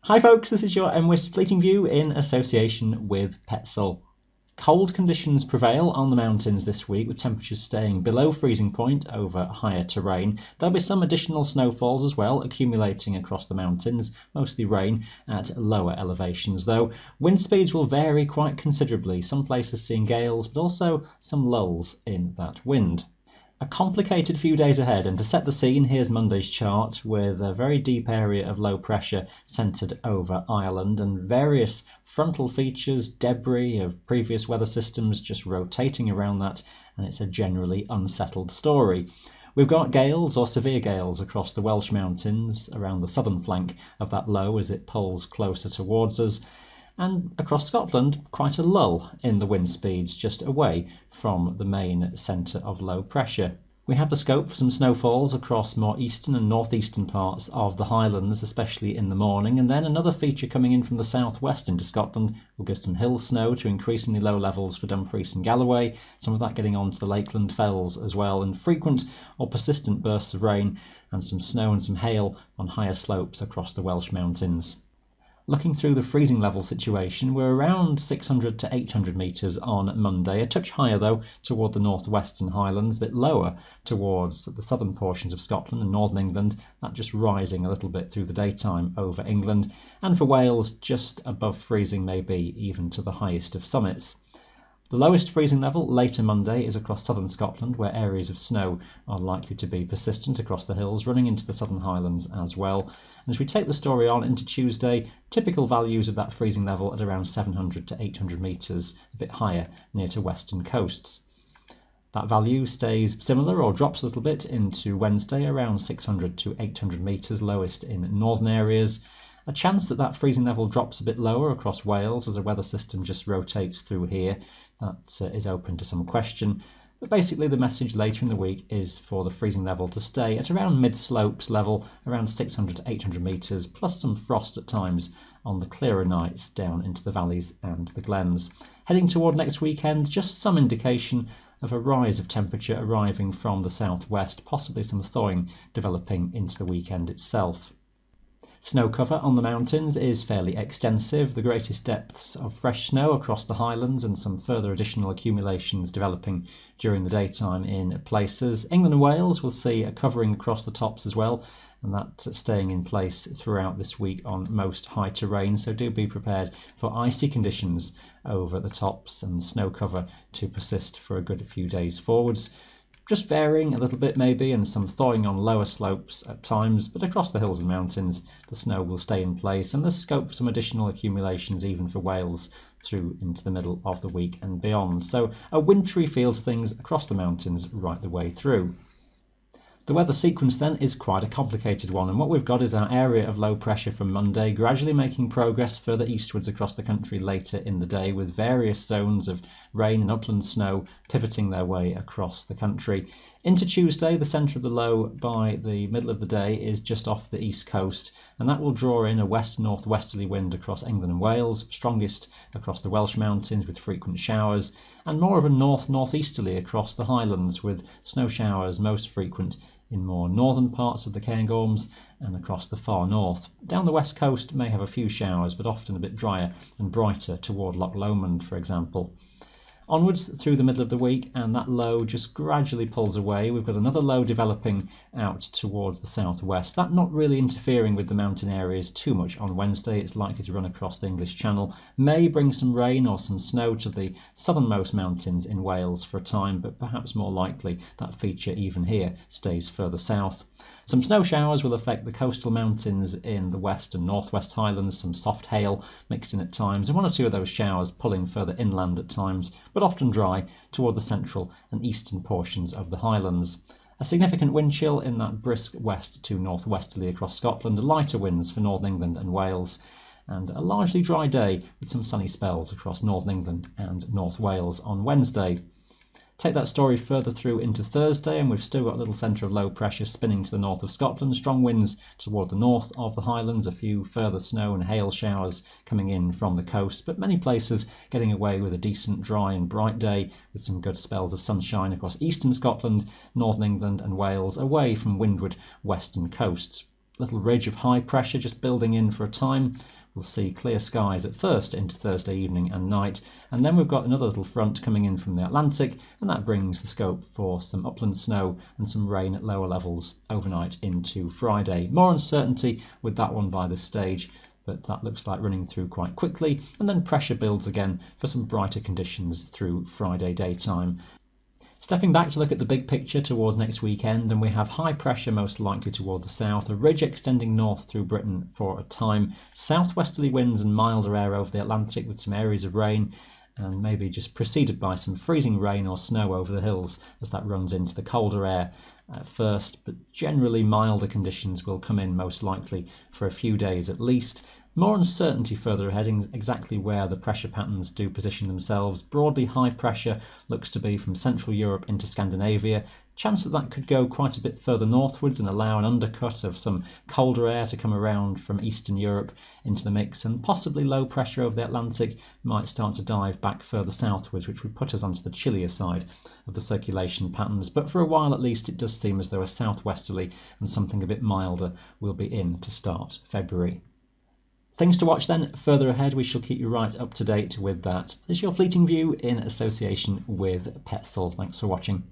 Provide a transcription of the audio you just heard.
Hi folks, this is your MWIS Fleeting View in association with Petzl. Cold conditions prevail on the mountains this week, with temperatures staying below freezing point over higher terrain. There'll be some additional snowfalls as well accumulating across the mountains, mostly rain at lower elevations though. Wind speeds will vary quite considerably, some places seeing gales but also some lulls in that wind. A complicated few days ahead, and to set the scene, here's Monday's chart with a very deep area of low pressure centred over Ireland and various frontal features, debris of previous weather systems just rotating around that, and it's a generally unsettled story. We've got gales or severe gales across the Welsh mountains around the southern flank of that low as it pulls closer towards us. And across Scotland, quite a lull in the wind speeds just away from the main centre of low pressure. We have the scope for some snowfalls across more eastern and northeastern parts of the Highlands, especially in the morning, and then another feature coming in from the southwest into Scotland will give some hill snow to increasingly low levels for Dumfries and Galloway, some of that getting onto the Lakeland Fells as well, and frequent or persistent bursts of rain and some snow and some hail on higher slopes across the Welsh mountains. Looking through the freezing level situation, we're around 600 to 800 metres on Monday, a touch higher though toward the northwestern Highlands, a bit lower towards the southern portions of Scotland and northern England, that just rising a little bit through the daytime over England, and for Wales just above freezing, maybe even to the highest of summits. The lowest freezing level later Monday is across southern Scotland, where areas of snow are likely to be persistent across the hills, running into the southern Highlands as well. And as we take the story on into Tuesday, typical values of that freezing level at around 700 to 800 metres, a bit higher near to western coasts. That value stays similar or drops a little bit into Wednesday, around 600 to 800 metres, lowest in northern areas. A chance that that freezing level drops a bit lower across Wales as a weather system just rotates through here. That is open to some question. But basically the message later in the week is for the freezing level to stay at around mid-slopes level, around 600 to 800 metres, plus some frost at times on the clearer nights down into the valleys and the glens. Heading toward next weekend, just some indication of a rise of temperature arriving from the southwest, possibly some thawing developing into the weekend itself. Snow cover on the mountains is fairly extensive, the greatest depths of fresh snow across the Highlands and some further additional accumulations developing during the daytime in places. England and Wales will see a covering across the tops as well, and that's staying in place throughout this week on most high terrain, so do be prepared for icy conditions over the tops and snow cover to persist for a good few days forwards. Just varying a little bit maybe, and some thawing on lower slopes at times, but across the hills and mountains the snow will stay in place, and there's scope for some additional accumulations even for Wales through into the middle of the week and beyond. So a wintry feel to things across the mountains right the way through. The weather sequence then is quite a complicated one, and what we've got is our area of low pressure from Monday gradually making progress further eastwards across the country later in the day, with various zones of rain and upland snow pivoting their way across the country. Into Tuesday, the centre of the low by the middle of the day is just off the east coast, and that will draw in a west-northwesterly wind across England and Wales, strongest across the Welsh mountains with frequent showers, and more of a north-northeasterly across the Highlands with snow showers most frequent in more northern parts of the Cairngorms and across the far north. Down the west coast may have a few showers, but often a bit drier and brighter toward Loch Lomond, for example. Onwards through the middle of the week, and that low just gradually pulls away. We've got another low developing out towards the southwest. That not really interfering with the mountain areas too much on Wednesday. It's likely to run across the English Channel. May bring some rain or some snow to the southernmost mountains in Wales for a time, but perhaps more likely that feature even here stays further south. Some snow showers will affect the coastal mountains in the west and northwest Highlands, some soft hail mixed in at times, and one or two of those showers pulling further inland at times, but often dry toward the central and eastern portions of the Highlands. A significant wind chill in that brisk west to northwesterly across Scotland, lighter winds for northern England and Wales, and a largely dry day with some sunny spells across northern England and North Wales on Wednesday. Take that story further through into Thursday, and we've still got a little centre of low pressure spinning to the north of Scotland, strong winds toward the north of the Highlands, a few further snow and hail showers coming in from the coast, but many places getting away with a decent dry and bright day with some good spells of sunshine across eastern Scotland, northern England and Wales, away from windward western coasts. Little ridge of high pressure just building in for a time, we'll see clear skies at first into Thursday evening and night, and then we've got another little front coming in from the Atlantic, and that brings the scope for some upland snow and some rain at lower levels overnight into Friday. More uncertainty with that one by this stage, but that looks like running through quite quickly, and then pressure builds again for some brighter conditions through Friday daytime. Stepping back to look at the big picture towards next weekend, and we have high pressure most likely toward the south, a ridge extending north through Britain for a time, southwesterly winds and milder air over the Atlantic with some areas of rain, and maybe just preceded by some freezing rain or snow over the hills as that runs into the colder air at first, but generally milder conditions will come in most likely for a few days at least. More uncertainty further ahead in exactly where the pressure patterns do position themselves. Broadly high pressure looks to be from Central Europe into Scandinavia. Chance that could go quite a bit further northwards and allow an undercut of some colder air to come around from Eastern Europe into the mix, and possibly low pressure over the Atlantic might start to dive back further southwards, which would put us onto the chillier side of the circulation patterns. But for a while at least it does seem as though a southwesterly and something a bit milder will be in to start February. Things to watch then further ahead. We shall keep you right up to date with that. This is your Fleeting View in association with Petzl. Thanks for watching.